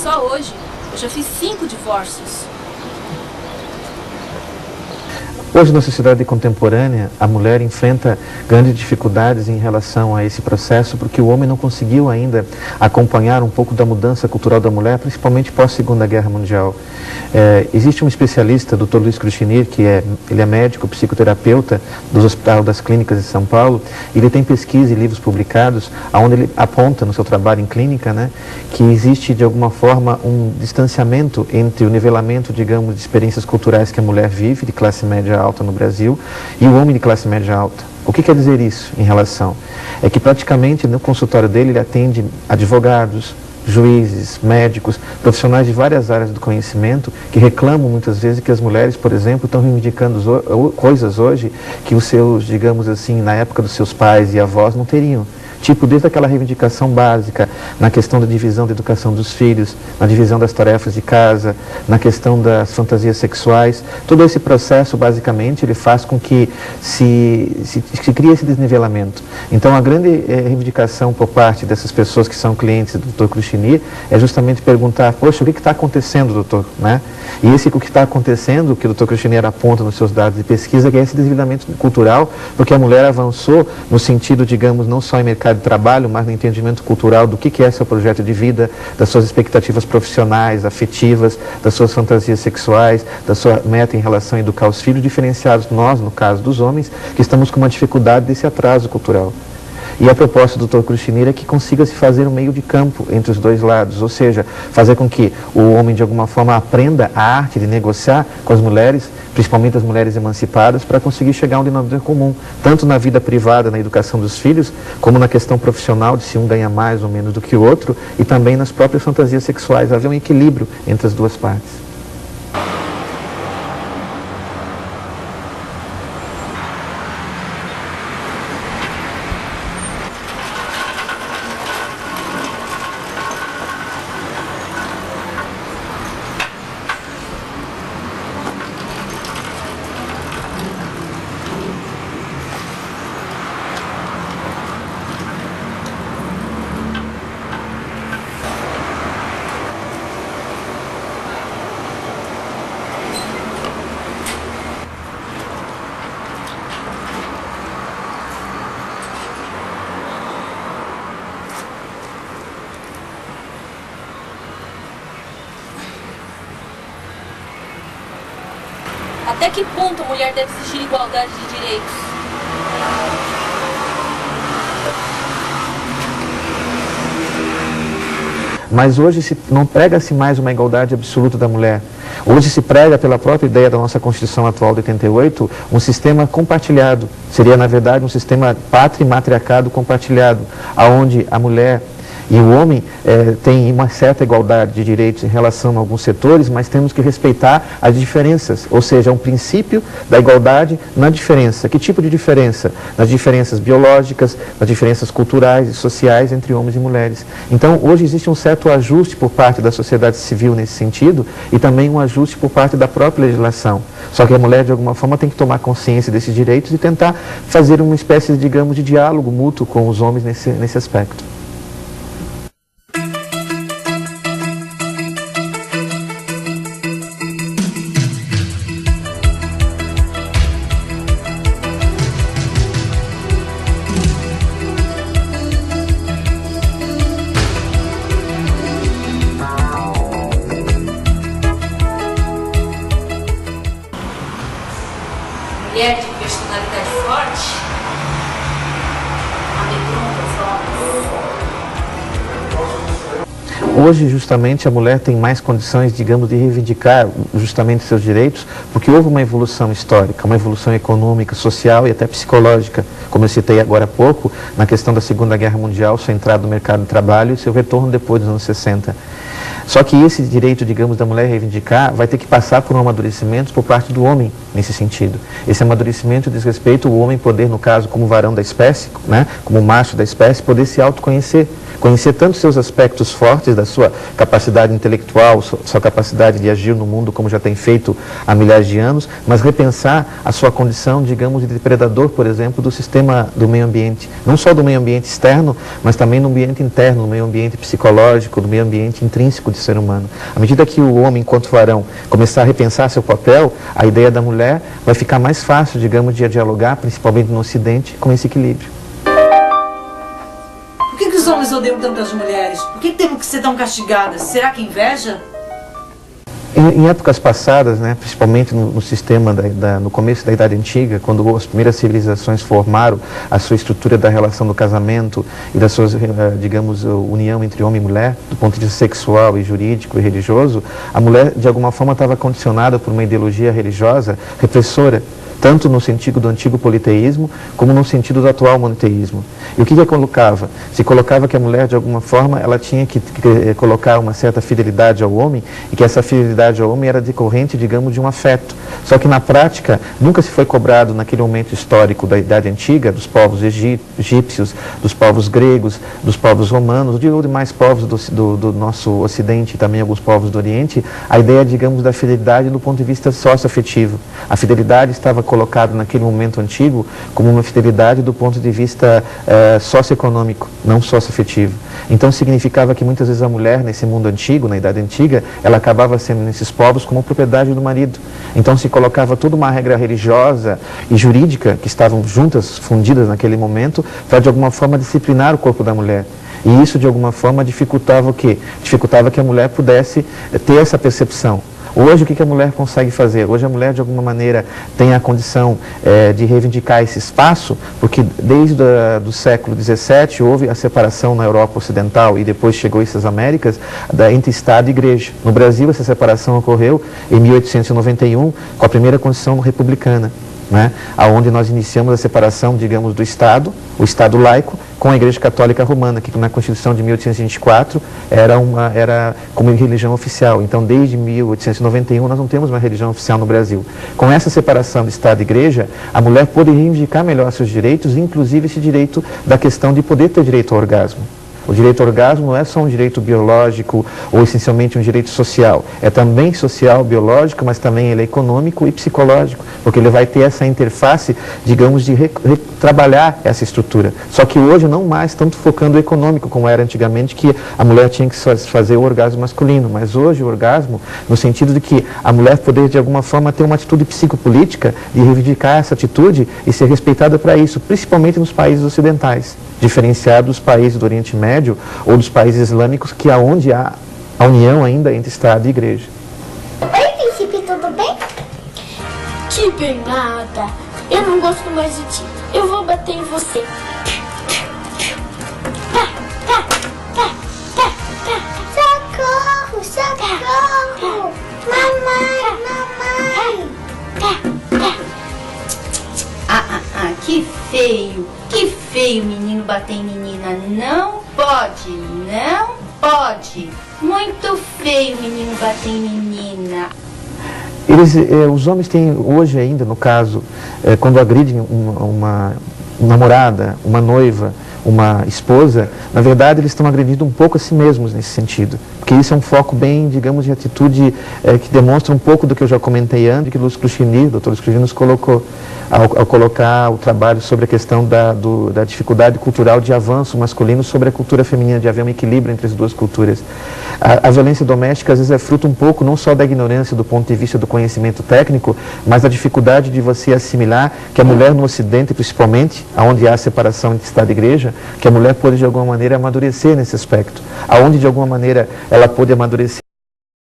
só hoje eu já fiz 5 divórcios. Hoje, na sociedade contemporânea, a mulher enfrenta grandes dificuldades em relação a esse processo, porque o homem não conseguiu ainda acompanhar um pouco da mudança cultural da mulher, principalmente pós-Segunda Guerra Mundial. Existe um especialista, Dr. Luiz Cruchinir, ele é médico, psicoterapeuta do Hospital das Clínicas de São Paulo, e ele tem pesquisa e livros publicados, onde ele aponta no seu trabalho em clínica, né, que existe, de alguma forma, um distanciamento entre o nivelamento, digamos, de experiências culturais que a mulher vive, de classe média alta no Brasil, e o homem de classe média alta. O que quer dizer isso em relação? É que praticamente no consultório dele ele atende advogados, juízes, médicos, profissionais de várias áreas do conhecimento que reclamam muitas vezes que as mulheres, por exemplo, estão reivindicando coisas hoje que os seus, digamos assim, na época dos seus pais e avós não teriam. Tipo, desde aquela reivindicação básica, na questão da divisão da educação dos filhos, na divisão das tarefas de casa, na questão das fantasias sexuais, todo esse processo, basicamente, ele faz com que se crie esse desnivelamento. Então, a grande reivindicação por parte dessas pessoas que são clientes do Dr. Cruchinir é justamente perguntar, poxa, o que está acontecendo, doutor? Né? E o que está acontecendo, que o Dr. Cruchinir aponta nos seus dados de pesquisa, que é esse desnivelamento cultural, porque a mulher avançou no sentido, digamos, não só em mercado de trabalho, mas no entendimento cultural do que é seu projeto de vida, das suas expectativas profissionais, afetivas, das suas fantasias sexuais, da sua meta em relação a educar os filhos, diferenciados nós, no caso dos homens, que estamos com uma dificuldade desse atraso cultural. E a proposta do Dr. Cruchinir é que consiga se fazer um meio de campo entre os dois lados, ou seja, fazer com que o homem de alguma forma aprenda a arte de negociar com as mulheres, principalmente as mulheres emancipadas, para conseguir chegar a um denominador comum, tanto na vida privada, na educação dos filhos, como na questão profissional, de se um ganha mais ou menos do que o outro, e também nas próprias fantasias sexuais, haver um equilíbrio entre as duas partes. Até que ponto a mulher deve exigir igualdade de direitos? Mas hoje não prega-se mais uma igualdade absoluta da mulher. Hoje se prega, pela própria ideia da nossa Constituição atual de 88, um sistema compartilhado. Seria, na verdade, um sistema pátria e matriarcado compartilhado, onde a mulher e o homem tem uma certa igualdade de direitos em relação a alguns setores, mas temos que respeitar as diferenças, ou seja, um princípio da igualdade na diferença. Que tipo de diferença? Nas diferenças biológicas, nas diferenças culturais e sociais entre homens e mulheres. Então, hoje existe um certo ajuste por parte da sociedade civil nesse sentido e também um ajuste por parte da própria legislação. Só que a mulher, de alguma forma, tem que tomar consciência desses direitos e tentar fazer uma espécie, digamos, de diálogo mútuo com os homens nesse aspecto. Mulher de personalidade forte amedronta os homens. Hoje, justamente, a mulher tem mais condições, digamos, de reivindicar justamente seus direitos, porque houve uma evolução histórica, uma evolução econômica, social e até psicológica, como eu citei agora há pouco, na questão da Segunda Guerra Mundial, sua entrada no mercado de trabalho e seu retorno depois dos anos 60. Só que esse direito, digamos, da mulher reivindicar vai ter que passar por um amadurecimento por parte do homem nesse sentido. Esse amadurecimento diz respeito ao homem poder, no caso, como varão da espécie, né, como macho da espécie, poder se autoconhecer. Conhecer tanto seus aspectos fortes, da sua capacidade intelectual, sua capacidade de agir no mundo como já tem feito há milhares de anos, mas repensar a sua condição, digamos, de depredador, por exemplo, do sistema do meio ambiente. Não só do meio ambiente externo, mas também no ambiente interno, no meio ambiente psicológico, no meio ambiente intrínseco de ser humano. À medida que o homem, enquanto varão, começar a repensar seu papel, a ideia da mulher vai ficar mais fácil, digamos, de dialogar, principalmente no Ocidente, com esse equilíbrio. Por que os homens odeiam tanto as mulheres? Por que temos que ser tão castigadas? Será que inveja? Em épocas passadas, né, principalmente no sistema, no começo da Idade Antiga, quando as primeiras civilizações formaram a sua estrutura da relação do casamento e da sua, digamos, união entre homem e mulher, do ponto de vista sexual e jurídico e religioso, a mulher, de alguma forma, estava condicionada por uma ideologia religiosa repressora, tanto no sentido do antigo politeísmo, como no sentido do atual monoteísmo. E o que colocava? Se colocava que a mulher, de alguma forma, ela tinha que colocar uma certa fidelidade ao homem, e que essa fidelidade ao homem era decorrente, digamos, de um afeto. Só que, na prática, nunca se foi cobrado, naquele momento histórico da Idade Antiga, dos povos egípcios, dos povos gregos, dos povos romanos, de demais povos do nosso Ocidente e também alguns povos do Oriente, a ideia, digamos, da fidelidade do ponto de vista socioafetivo. A fidelidade estava colocado naquele momento antigo como uma fidelidade do ponto de vista socioeconômico, não socioafetivo. Então significava que muitas vezes a mulher nesse mundo antigo, na Idade Antiga, ela acabava sendo nesses povos como propriedade do marido. Então se colocava toda uma regra religiosa e jurídica que estavam juntas, fundidas naquele momento, para de alguma forma disciplinar o corpo da mulher. E isso de alguma forma dificultava o quê? Dificultava que a mulher pudesse ter essa percepção. Hoje, o que a mulher consegue fazer? Hoje a mulher, de alguma maneira, tem a condição de reivindicar esse espaço, porque desde o século XVII houve a separação na Europa Ocidental e depois chegou essas Américas entre Estado e Igreja. No Brasil, essa separação ocorreu em 1891, com a primeira Constituição republicana, né, onde nós iniciamos a separação, digamos, do Estado, o Estado laico, com a Igreja Católica Romana, que na Constituição de 1824 era como religião oficial. Então, desde 1891, nós não temos uma religião oficial no Brasil. Com essa separação de Estado e Igreja, a mulher pôde reivindicar melhor seus direitos, inclusive esse direito da questão de poder ter direito ao orgasmo. O direito ao orgasmo não é só um direito biológico ou essencialmente um direito social. É também social, biológico, mas também ele é econômico e psicológico, porque ele vai ter essa interface, digamos, de trabalhar essa estrutura. Só que hoje não mais tanto focando o econômico, como era antigamente, que a mulher tinha que fazer o orgasmo masculino. Mas hoje o orgasmo, no sentido de que a mulher poder, de alguma forma, ter uma atitude psicopolítica, de reivindicar essa atitude e ser respeitada para isso, principalmente nos países ocidentais, diferenciado dos países do Oriente Médio ou dos países islâmicos, que é onde há a união ainda entre Estado e Igreja. Oi, príncipe, tudo bem? Que bem nada. Eu não gosto mais de ti. Eu vou bater em você. Socorro, socorro! Mamãe, mamãe! Que feio. Que feio menino bater em menina. Não pode, não pode. Muito feio menino bater em menina. Os homens têm hoje ainda, no caso, quando agridem uma namorada, uma noiva, uma esposa, na verdade eles estão agredindo um pouco a si mesmos nesse sentido. Porque isso é um foco bem, digamos, de atitude que demonstra um pouco do que eu já comentei antes, que o Dr. Luz Cruxini nos colocou, ao colocar o trabalho sobre a questão da dificuldade cultural de avanço masculino sobre a cultura feminina, de haver um equilíbrio entre as duas culturas. A violência doméstica, às vezes, é fruto um pouco, não só da ignorância do ponto de vista do conhecimento técnico, mas da dificuldade de você assimilar que a mulher no Ocidente, principalmente, onde há a separação entre Estado e Igreja, que a mulher pode, de alguma maneira, amadurecer nesse aspecto, aonde, de alguma maneira, ela pode amadurecer